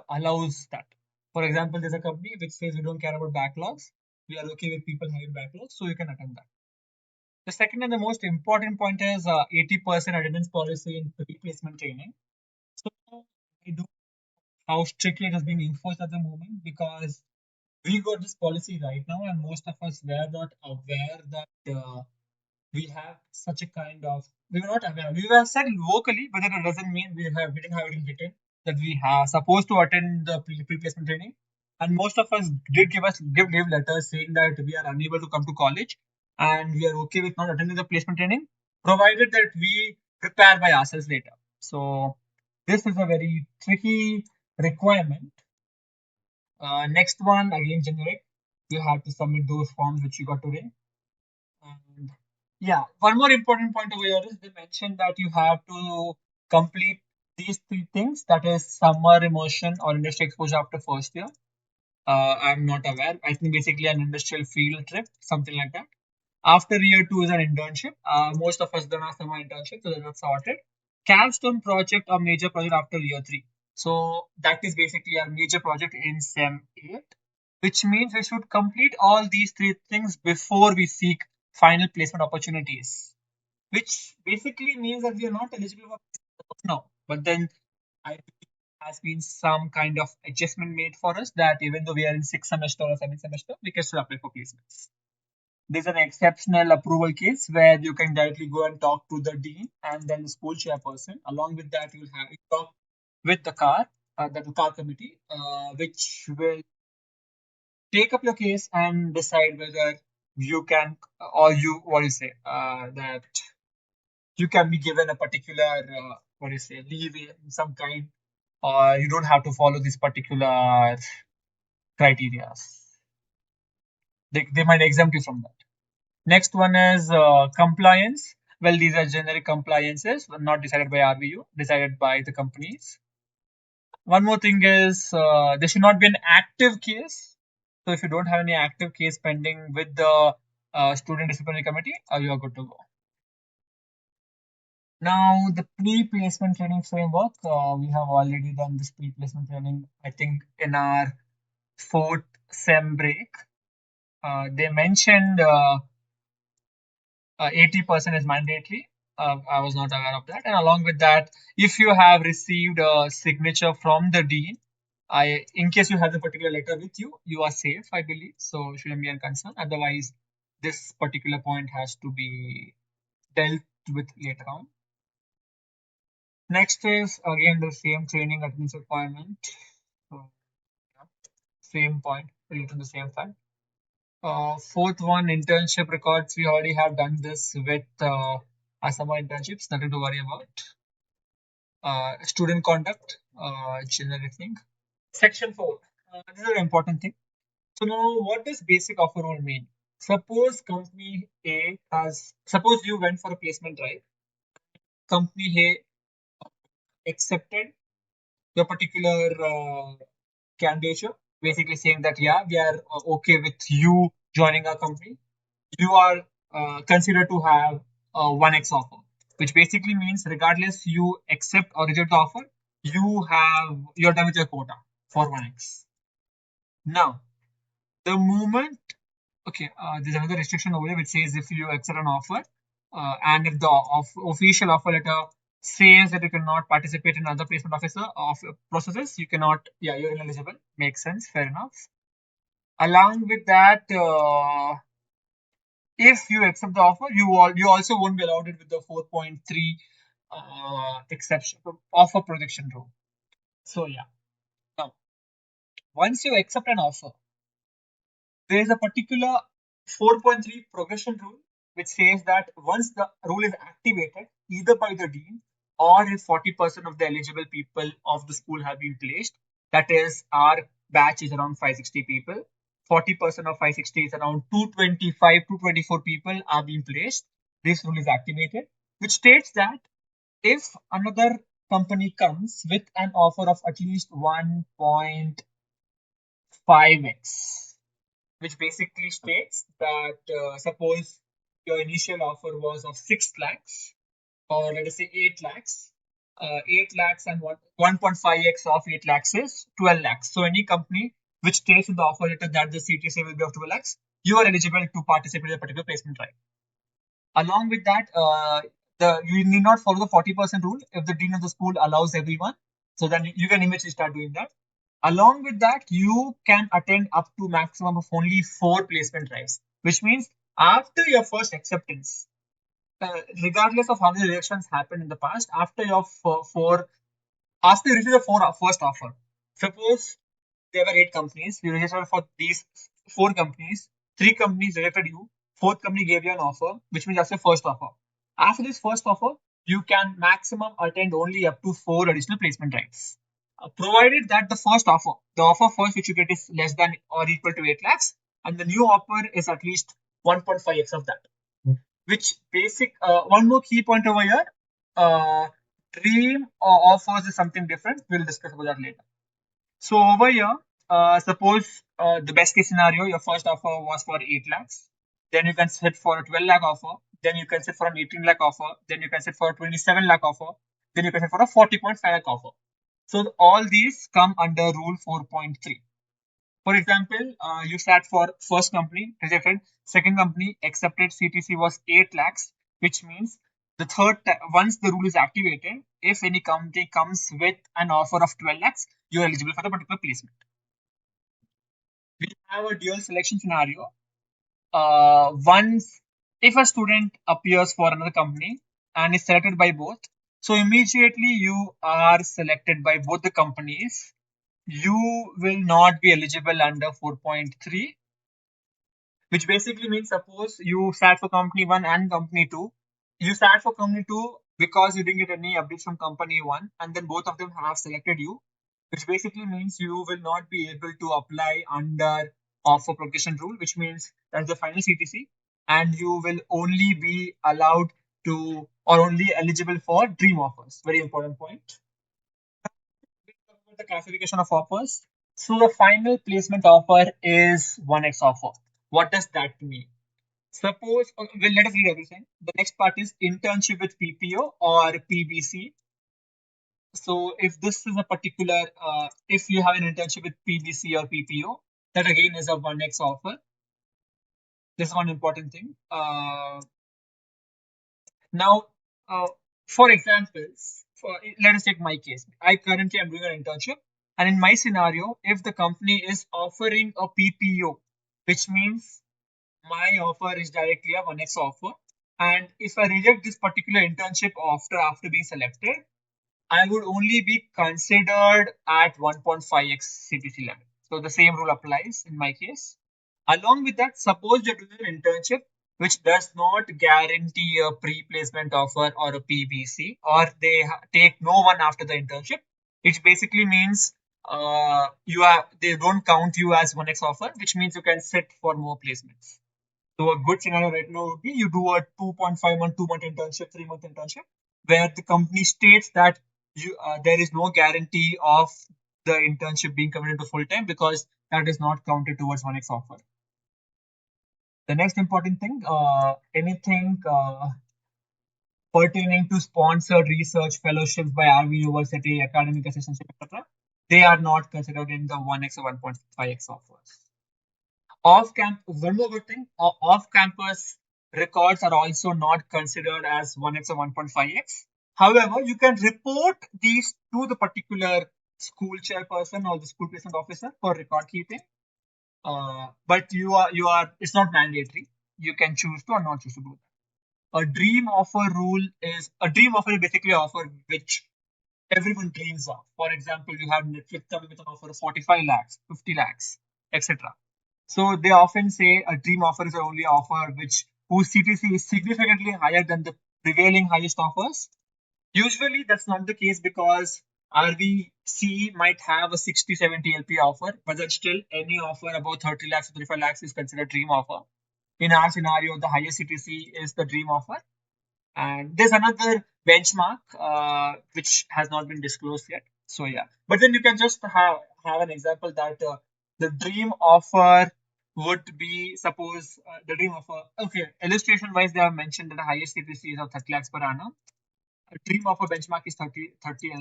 allows that. For example, there's a company which says we don't care about backlogs. We are okay with people having backlogs, so you can attend that. The second and the most important point is 80% attendance policy in pre-placement training. So I don't know how strictly it is being enforced at the moment because we got this policy right now, and most of us were not aware that we have such a kind of we were not aware. We were said vocally, but then it doesn't mean we didn't have it in written that we are supposed to attend the pre-placement training. And most of us did give letters saying that we are unable to come to college and we are okay with not attending the placement training, provided that we prepare by ourselves later. So this is a very tricky requirement. Next one again generic. You have to submit those forms which you got today. And yeah, one more important point over here is they mentioned that you have to complete these three things, that is summer immersion or industry exposure after first year. I'm not aware. I think basically an industrial field trip, something like that. After year two is an internship. Most of us don't have summer internship, so that's sorted. Capstone project or major project after year three. So that is basically our major project in SEM 8, which means we should complete all these three things before we seek final placement opportunities, which basically means that we are not eligible for placement now. But then I believe has been some kind of adjustment made for us that even though we are in sixth semester or seventh semester, we can still apply for placements. There's an exceptional approval case where you can directly go and talk to the dean and then the school chairperson. Along with that, you'll have to talk with the car committee, which will take up your case and decide whether you can or you what do you say that you can be given a particular what do you say leeway in some kind, or you don't have to follow these particular criteria. They might exempt you from that. Next one is compliance. Well, these are generic compliances, not decided by RVU, decided by the companies. One more thing is there should not be an active case. So if you don't have any active case pending with the student disciplinary committee, you are good to go. Now, the pre-placement training framework, we have already done this pre-placement training, I think, in our fourth SEM break. They mentioned 80% is mandatory. I was not aware of that. And along with that, if you have received a signature from the dean, in case you have the particular letter with you, you are safe, I believe. So it shouldn't be a concern. Otherwise, this particular point has to be dealt with later on. Next is again the same training attendance requirement. So, yeah, same point, related to the same fact. Fourth one, internship records. We already have done this with our summer internships, nothing to worry about. Student conduct, generic thing. Section 4. This is an important thing. So now, what does basic offer rule mean? Suppose company A suppose you went for a placement drive. Company A accepted your particular candidature, basically saying that, yeah, we are okay with you joining our company. You are considered to have a 1x offer, which basically means regardless you accept or reject the offer, you're done with your quota for 1x. Now, the moment, okay, there's another restriction over here which says if you accept an offer and if the official offer letter says that you cannot participate in other placement officer of processes, you cannot, yeah, you're ineligible. Makes sense, fair enough. Along with that, if you accept the offer, you also won't be allowed it with the 4.3 exception offer projection rule. So yeah, now once you accept an offer, there is a particular 4.3 progression rule which says that once the rule is activated, either by the dean or if 40% of the eligible people of the school have been placed, that is, our batch is around 560 people. 40% of 560 is around 225, 224 people are being placed. This rule is activated, which states that if another company comes with an offer of at least 1.5x, which basically states that suppose your initial offer was of 6 lakhs or let us say 8 lakhs, 8 lakhs and 1.5x of 8 lakhs is 12 lakhs. So any company which states in the offer letter that the CTC will be of 12 lakhs, you are eligible to participate in a particular placement drive. Along with that, you need not follow the 40% rule if the dean of the school allows everyone. So then you can immediately start doing that. Along with that, you can attend up to maximum of only 4 placement drives, which means after your first acceptance, regardless of how many rejections happened in the past, after your after you receive the first offer, suppose there were 8 companies, you registered for these 4 companies, 3 companies rejected you, fourth company gave you an offer, which means that's your first offer. After this first offer, you can maximum attend only up to 4 additional placement drives. Provided that the offer first which you get is less than or equal to 8 lakhs, and the new offer is at least 1.5x of that. Which one more key point over here, dream or offers is something different. We'll discuss about that later. So over here, suppose the best case scenario, your first offer was for 8 lakhs. Then you can sit for a 12 lakh offer. Then you can sit for an 18 lakh offer. Then you can sit for a 27 lakh offer. Then you can sit for a 40.5 lakh offer. So all these come under rule 4.3. For example, you sat for first company, rejected. Second company, accepted. CTC was 8 lakhs, which means once the rule is activated, if any company comes with an offer of 12 lakhs, you're eligible for the particular placement. We have a dual selection scenario. Once, if a student appears for another company and is selected by both, so immediately you are selected by both the companies, you will not be eligible under 4.3, which basically means suppose you sat for company 1 and company 2. You sat for company 2 because you didn't get any updates from company 1, and then both of them have selected you, which basically means you will not be able to apply under offer progression rule, which means that's the final CTC, and you will only be allowed to or only eligible for dream offers. Very important point. The classification of offers. So the final placement offer is 1x offer. What does that mean? Suppose, let us read everything. The next part is internship with PPO or PBC. So if this is a particular, if you have an internship with PBC or PPO, that again is a 1x offer. This is one important thing. Now, for examples, let us take my case. I currently am doing an internship, and in my scenario, if the company is offering a PPO, which means my offer is directly a 1x offer, and if I reject this particular internship after being selected, I would only be considered at 1.5x CTC level. So the same rule applies in my case. Along with that, suppose you're doing an internship which does not guarantee a pre-placement offer or a PBC, or they take no one after the internship. It basically means they don't count you as 1x offer, which means you can sit for more placements. So a good scenario right now would be you do a 2.5 month, 2 month internship, 3 month internship, where the company states that there is no guarantee of the internship being converted to full time because that is not counted towards 1x offer. The next important thing, anything pertaining to sponsored research fellowships by RVU University, academic assistantship, etc., they are not considered in the 1x or 1.5x offers. One more good thing, off-campus records are also not considered as 1x or 1.5x. However, you can report these to the particular school chairperson or the school placement officer for record keeping. But it's not mandatory. You can choose to or not choose to do that. A dream offer is basically an offer which everyone dreams of. For example, you have Netflix coming with an offer of 45 lakhs, 50 lakhs, etc. So they often say a dream offer is the only offer whose CTC is significantly higher than the prevailing highest offers. Usually that's not the case because RVC might have a 60-70 LP offer, but then still any offer above 30 lakhs or 35 lakhs is considered dream offer. In our scenario, the highest CTC is the dream offer. And there's another benchmark which has not been disclosed yet. So yeah, but then you can just have an example that the dream offer would be, suppose the dream offer. Okay, illustration wise, they have mentioned that the highest CTC is of 30 lakhs per annum. A dream offer benchmark is 30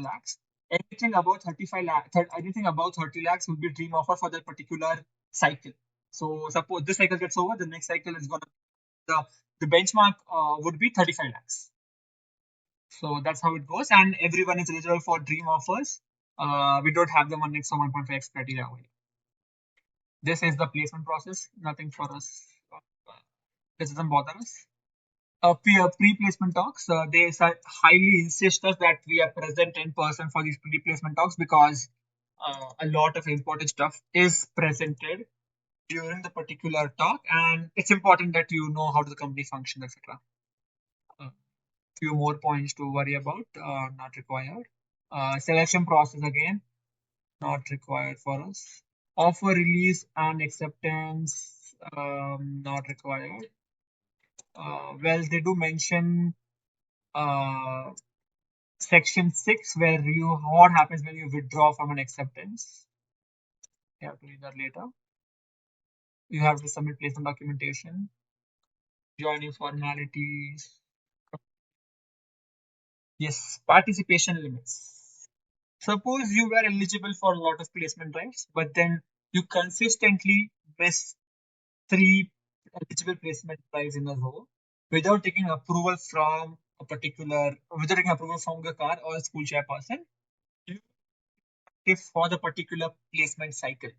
lakhs. Anything above 35 lakh, anything above 30 lakhs will be dream offer for that particular cycle. So suppose this cycle gets over, the next cycle is gonna the benchmark would be 35 lakhs. So that's how it goes, and everyone is eligible for dream offers. We don't have them on next 1.5x criteria only. This is the placement process. Nothing for us. This doesn't bother us. Pre-placement talks. They highly insist us that we are present in person for these pre-placement talks because a lot of important stuff is presented during the particular talk, and it's important that you know how the company functions, etc. Few more points to worry about. Not required. Selection process again, not required for us. Offer release and acceptance, not required. Well, they do mention uh, section 6 where you what happens when you withdraw from an acceptance. You have to read that later. You have to submit placement documentation, joining formalities. Yes, participation limits. Suppose you were eligible for a lot of placement drives, but then you consistently miss three eligible placement drives in a row without taking approval from a particular, without taking approval from the car or school chairperson. You if for the particular placement cycle.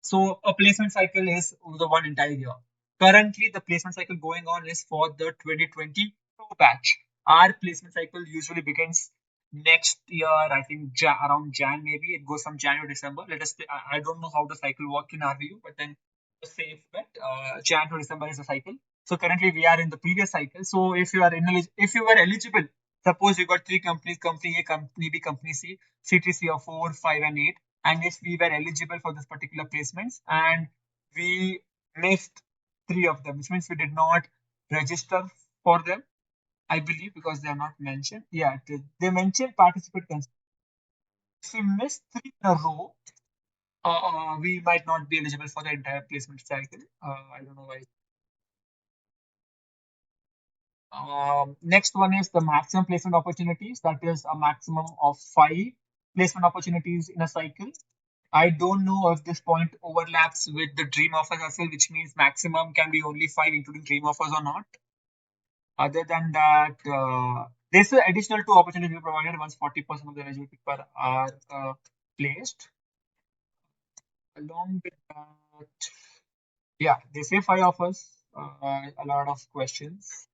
So a placement cycle is the one entire year. Currently, the placement cycle going on is for the 2022 batch. Our placement cycle usually begins next year, I think around Jan maybe. It goes from January to December. Let us. I don't know how the cycle works in RVU, but then a safe bet. Jan to December is the cycle. So currently we are in the previous cycle. So if you were eligible, suppose you got three companies, company A, company B, company C, CTC of 4, 5, and 8, and if we were eligible for this particular placements and we missed three of them, which means we did not register for them, I believe, because they are not mentioned. Yeah, they mentioned participant consent. If we miss three in a row, we might not be eligible for the entire placement cycle. I don't know why. Next one is the maximum placement opportunities. That is a maximum of 5 placement opportunities in a cycle. I don't know if this point overlaps with the dream offers as well, which means maximum can be only 5, including dream offers or not. Other than that, there's an additional 2 opportunities provided once 40% of the eligible people are placed. Along with that, yeah, they say 5 offers, a lot of questions.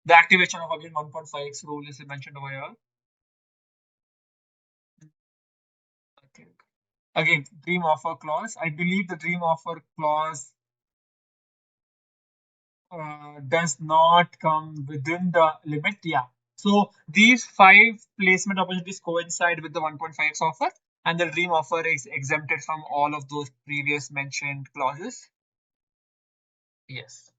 The activation of again 1.5x rule is mentioned over here. I think. Again, dream offer clause. I believe the dream offer clause does not come within the limit. Yeah. So these 5 placement opportunities coincide with the 1.5x offer, and the dream offer is exempted from all of those previous mentioned clauses. Yes.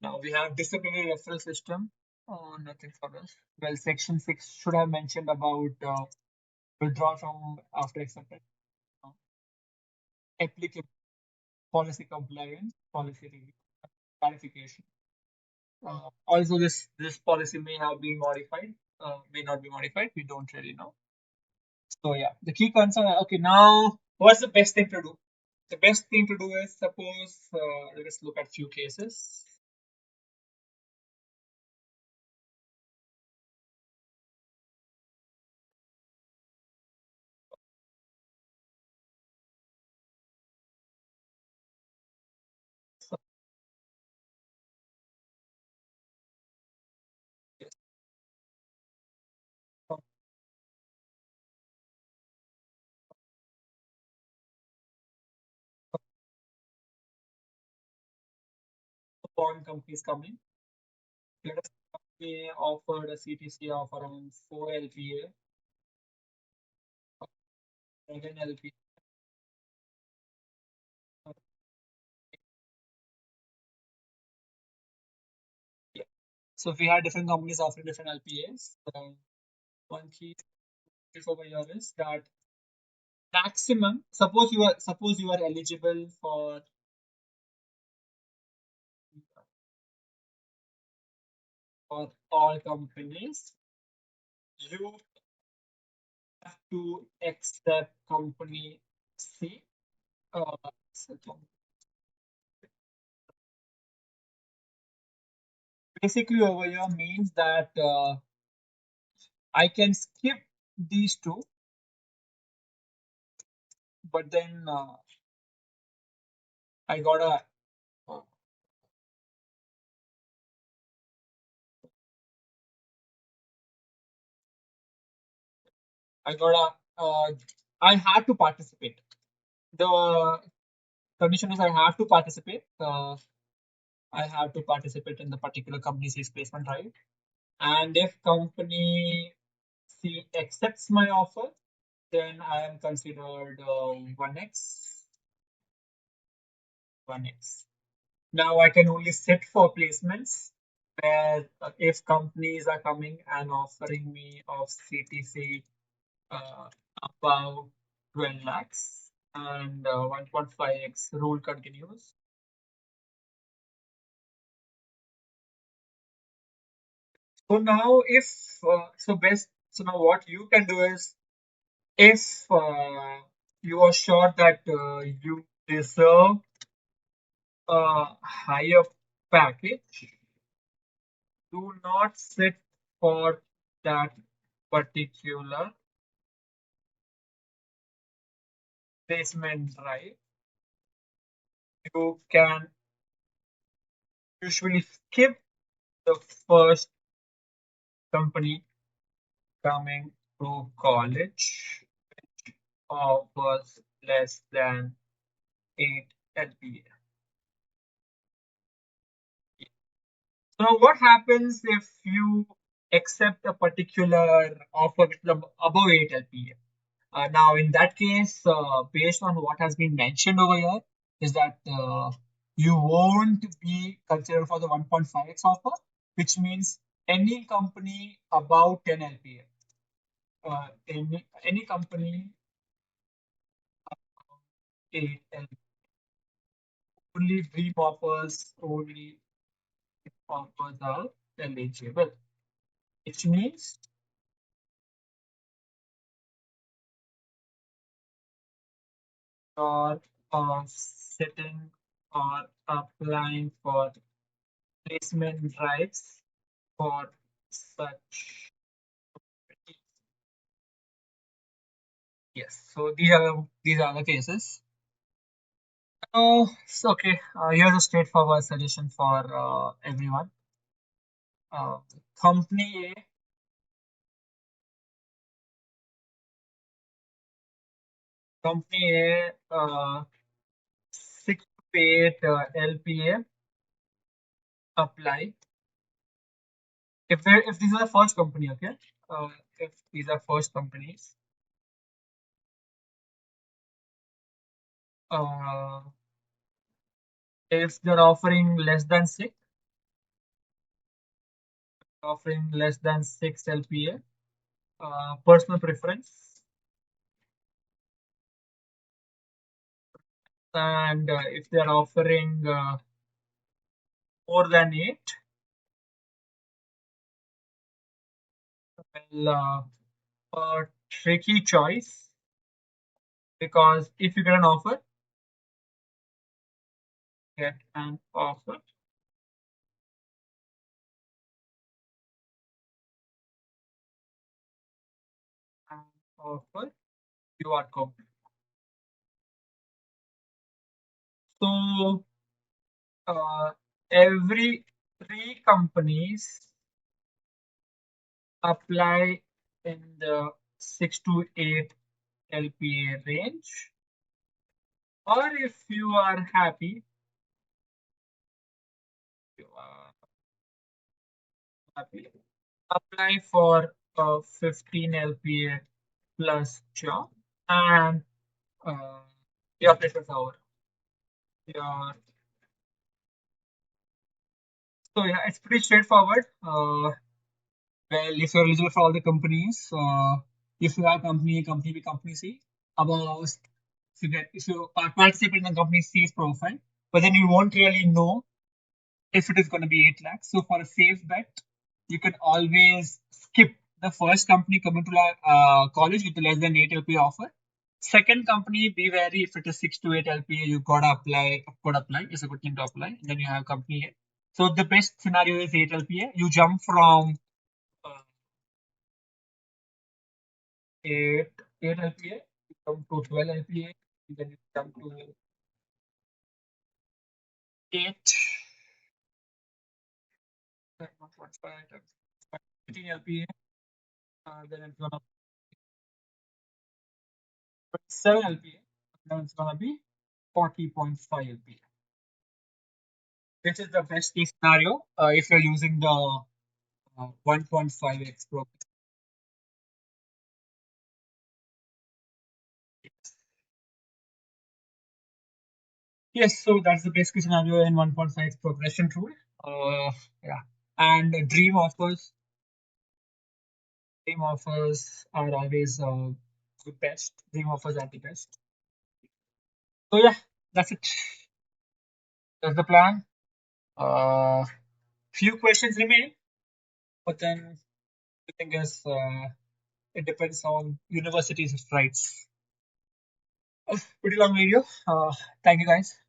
Now we have disciplinary referral system. Oh, nothing for us. Well, section 6 should have mentioned about withdrawal from after acceptance. Applicable policy compliance, policy review, clarification. Also, this policy may have been modified, may not be modified. We don't really know. So yeah, the key concern. Okay, now what's the best thing to do? The best thing to do is suppose let us look at few cases. So, yes, so bond companies coming. Let us say offered a CTC of around 4 LPA, 7 LPA. Yeah. So if we had different companies offering different LPAs, one key over here is that maximum. Suppose you are eligible for all companies. you have to accept company C. Uh, so basically, over here means that I can skip these two, but then I gotta uh, I gotta I have to participate. The condition is I have to participate. I have to participate in the particular company C's placement, right? And if company C accepts my offer, then I am considered 1x, 1x. Now I can only sit for placements where if companies are coming and offering me of CTC about 12 lakhs and 1.5x rule continues. So now if so now what you can do is if you are sure that you deserve a higher package, do not sit for that particular placement drive. You can usually skip the first company coming to college offers less than 8 LPA. So what happens if you accept a particular offer which is above 8 LPA? Now, in that case, based on what has been mentioned over here, is that you won't be considered for the 1.5x offer, which means any company above 10 LPA, any company 8 LPA, only dream offers, only offers are eligible, which means you're sitting or applying for placement drives for such. Yes, so these are the cases. Oh, so okay. Here's a straightforward suggestion for everyone. Uh, company A, company A, 6 to 8 LPA apply. If these are the first company, okay. If these are first companies, uh, if they're offering less than 6 LPA, personal preference, and if they're offering more than 8, well, a tricky choice because if you get an an offer, you are covered. So every 3 companies apply in the 6 to 8 LPA range, or if you are happy, apply for a 15 LPA plus job, and uh, your placements are over. Your So yeah, it's pretty straightforward. Well, if you're eligible for all the companies, if you have company A, company B, company C, about if you participate in the company C's profile, but then you won't really know if it is going to be 8 lakhs. So for a safe bet, you can always skip the first company coming to college with less than 8 LPA offer. Second company, be wary if it is 6 to 8 LPA, you gotta apply. Gotta apply. It's a good thing to apply. Then you have company here. So the best scenario is 8 LPA. You jump from uh, 8 8 LPA, you come to 12 LPA, then you come to 8 15 LPA. Then it's gonna be 7 LPA. Then it's gonna be 40.5 LPA. This is the best case scenario if you're using the 1.5x Pro. Yes, so that's the best case scenario in 1.5 progression tool. Yeah, and dream offers are always the best. Dream offers are the best. So yeah, that's it. That's the plan. Few questions remain, but then the thing is, it depends on universities' rights. Pretty long video. Thank you guys.